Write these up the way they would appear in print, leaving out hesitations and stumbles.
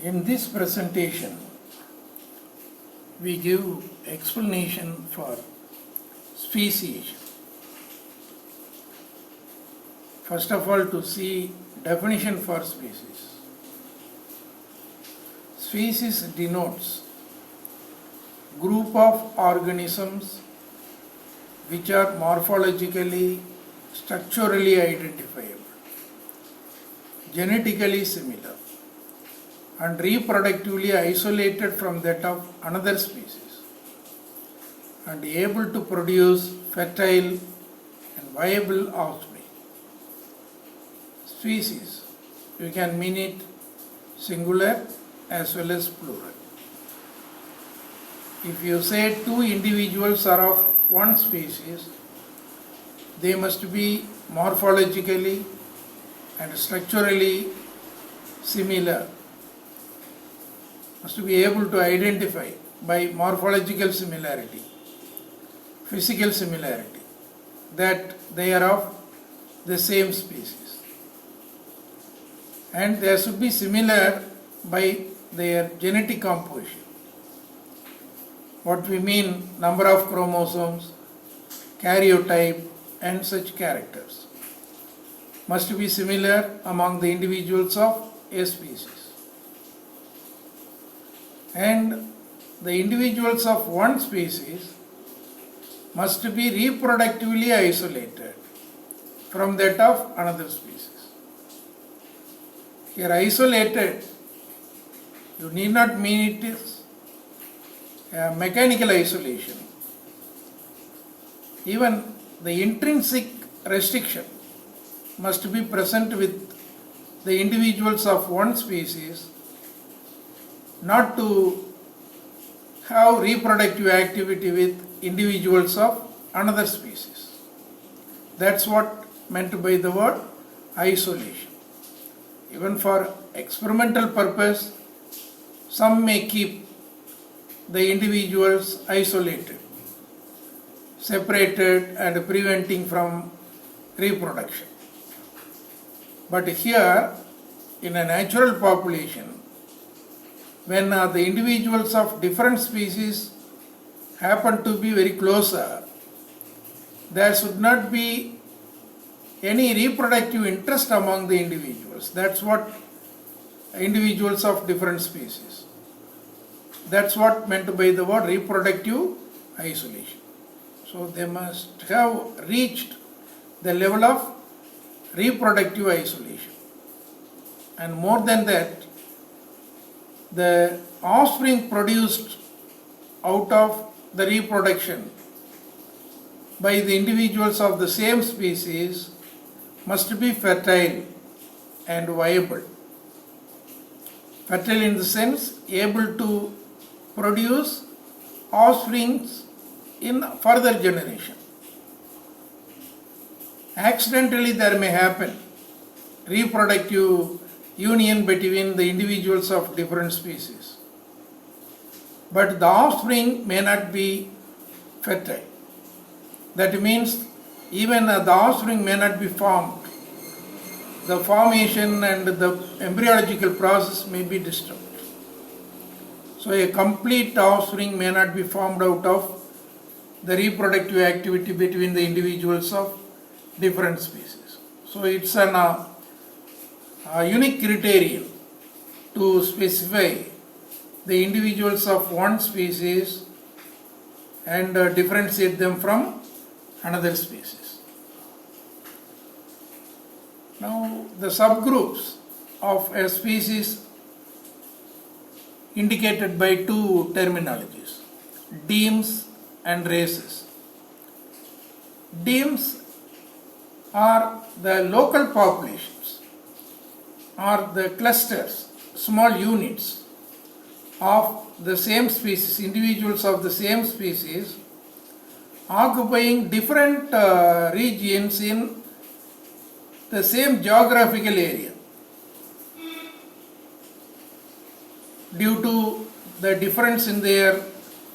In this presentation, we give explanation for speciation. First of all, to see definition for species. Species denotes group of organisms which are morphologically, structurally identifiable, genetically similar, and reproductively isolated from that of another species, and able to produce fertile and viable offspring. Species, you can mean it singular as well as plural. If you say two individuals are of one species, they must be morphologically and structurally similar, must be able to identify by morphological similarity, physical similarity, that they are of the same species. And they should be similar by their genetic composition. What we mean, number of chromosomes, karyotype, and such characters must be similar among the individuals of a species. And the individuals of one species must be reproductively isolated from that of another species. Here, isolated, you need not mean it is a mechanical isolation. Even the intrinsic restriction must be present with the individuals of one species, not to have reproductive activity with individuals of another species. That's what meant by the word isolation. Even for experimental purpose, some may keep the individuals isolated, separated and preventing from reproduction. But here, in a natural population, when the individuals of different species happen to be very closer, there should not be any reproductive interest among the individuals. That's what individuals of different species. That's what meant by the word reproductive isolation. So they must have reached the level of reproductive isolation. And more than that, the offspring produced out of the reproduction by the individuals of the same species must be fertile and viable. Fertile in the sense able to produce offsprings in further generation. Accidentally there may happen reproductive union between the individuals of different species, but the offspring may not be fertile. That means even the offspring may not be formed. The formation and the embryological process may be disturbed. So a complete offspring may not be formed out of the reproductive activity between the individuals of different species. So it's a unique criterion to specify the individuals of one species and differentiate them from another species. Now, the subgroups of a species indicated by two terminologies, demes and races. Demes are the local populations or the clusters, small units of the same species, individuals of the same species occupying different regions in the same geographical area due to the difference in their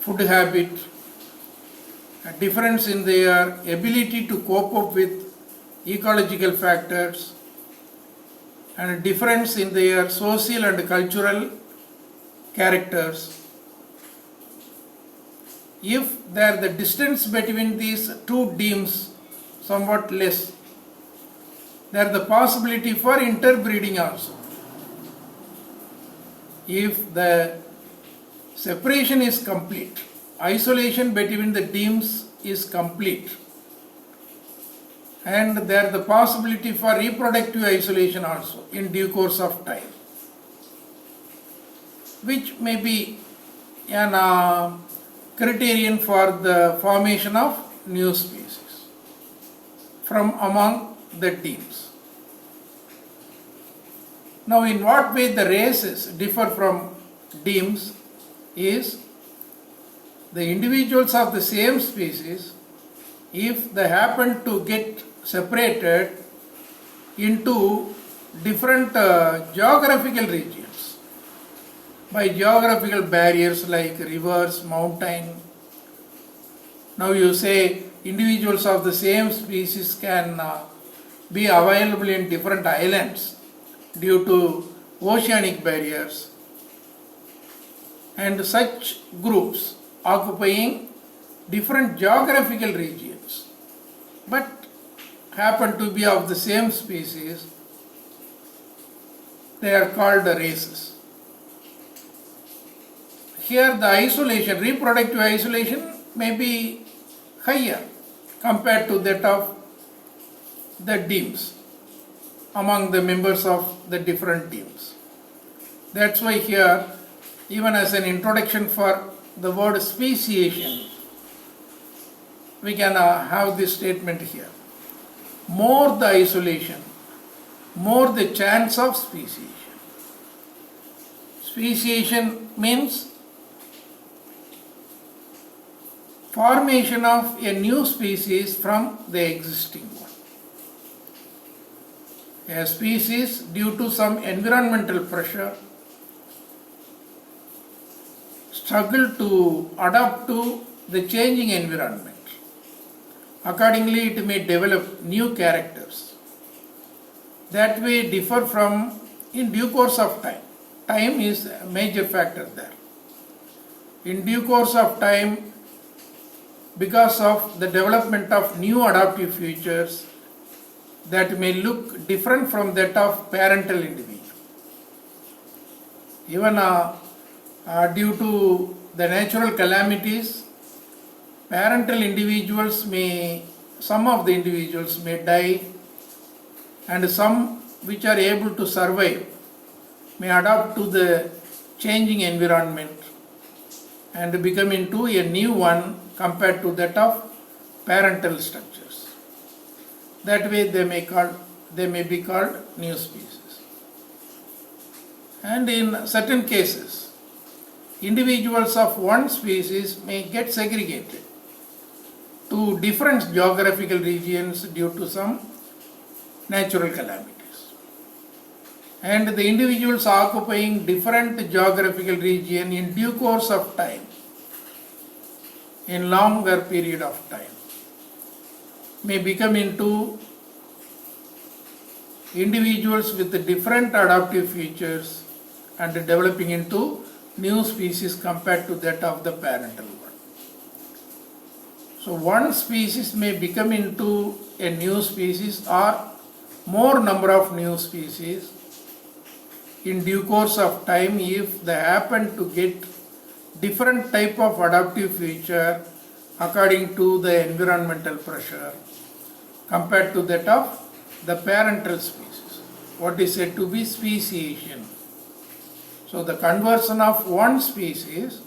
food habit, a difference in their ability to cope up with ecological factors, and a difference in their social and cultural characters, if there the distance between these two demes somewhat less, there the possibility for interbreeding also. If the separation is complete, isolation between the demes is complete, and there the possibility for reproductive isolation also in due course of time, which may be an criterion for the formation of new species from among the demes. Now, in what way the races differ from demes is the individuals of the same species, if they happen to get separated into different geographical regions by geographical barriers like rivers, mountain. Now you say individuals of the same species can be available in different islands due to oceanic barriers, and such groups occupying different geographical regions but happen to be of the same species, they are called races. Here the isolation, reproductive isolation may be higher compared to that of the demes among the members of the different demes. That's why here, even as an introduction for the word speciation, we can have this statement here. More the isolation, more the chance of speciation. Speciation means formation of a new species from the existing one. A species, due to some environmental pressure, struggle to adapt to the changing environment. Accordingly, it may develop new characters that way differ from in due course of time. Time is a major factor there. In due course of time, because of the development of new adaptive features that may look different from that of parental individual. Even due to the natural calamities, parental individuals some of the individuals may die, and some which are able to survive may adapt to the changing environment and become into a new one compared to that of parental structures. That way they may be called new species. And in certain cases, individuals of one species may get segregated to different geographical regions due to some natural calamities. And the individuals occupying different geographical region in due course of time, in longer period of time, may become into individuals with different adaptive features and developing into new species compared to that of the parental one. So one species may become into a new species or more number of new species in due course of time if they happen to get different type of adaptive feature according to the environmental pressure compared to that of the parental species, what is said to be speciation. So the conversion of one species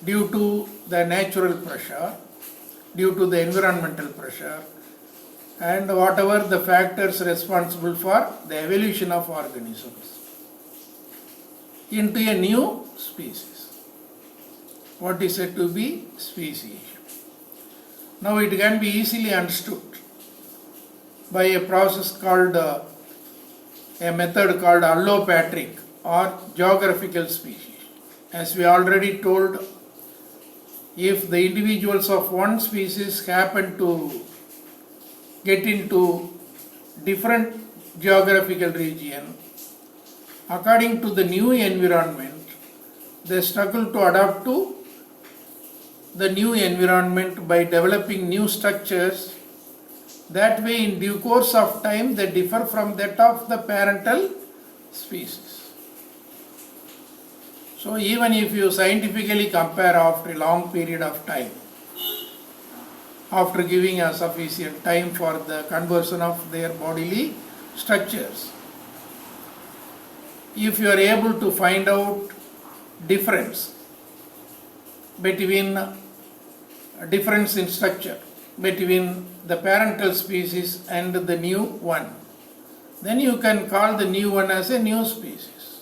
due to the natural pressure, due to the environmental pressure, and whatever the factors responsible for the evolution of organisms into a new species, what is said to be speciation. Now it can be easily understood by a process called a method called allopatric or geographical species. As we already told, if the individuals of one species happen to get into different geographical region, according to the new environment, they struggle to adapt to the new environment by developing new structures. That way, in due course of time, they differ from that of the parental species. So even if you scientifically compare after a long period of time, after giving a sufficient time for the conversion of their bodily structures, if you are able to find out difference in structure between the parental species and the new one, then you can call the new one as a new species.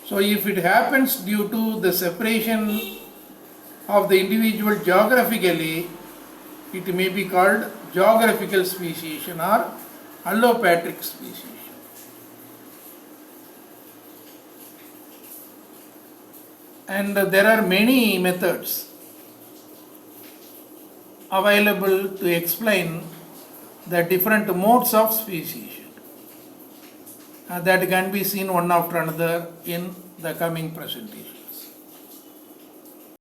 So if it happens due to the separation of the individual geographically, it may be called geographical speciation or allopatric speciation. And there are many methods available to explain the different modes of speciation. That can be seen one after another in the coming presentation.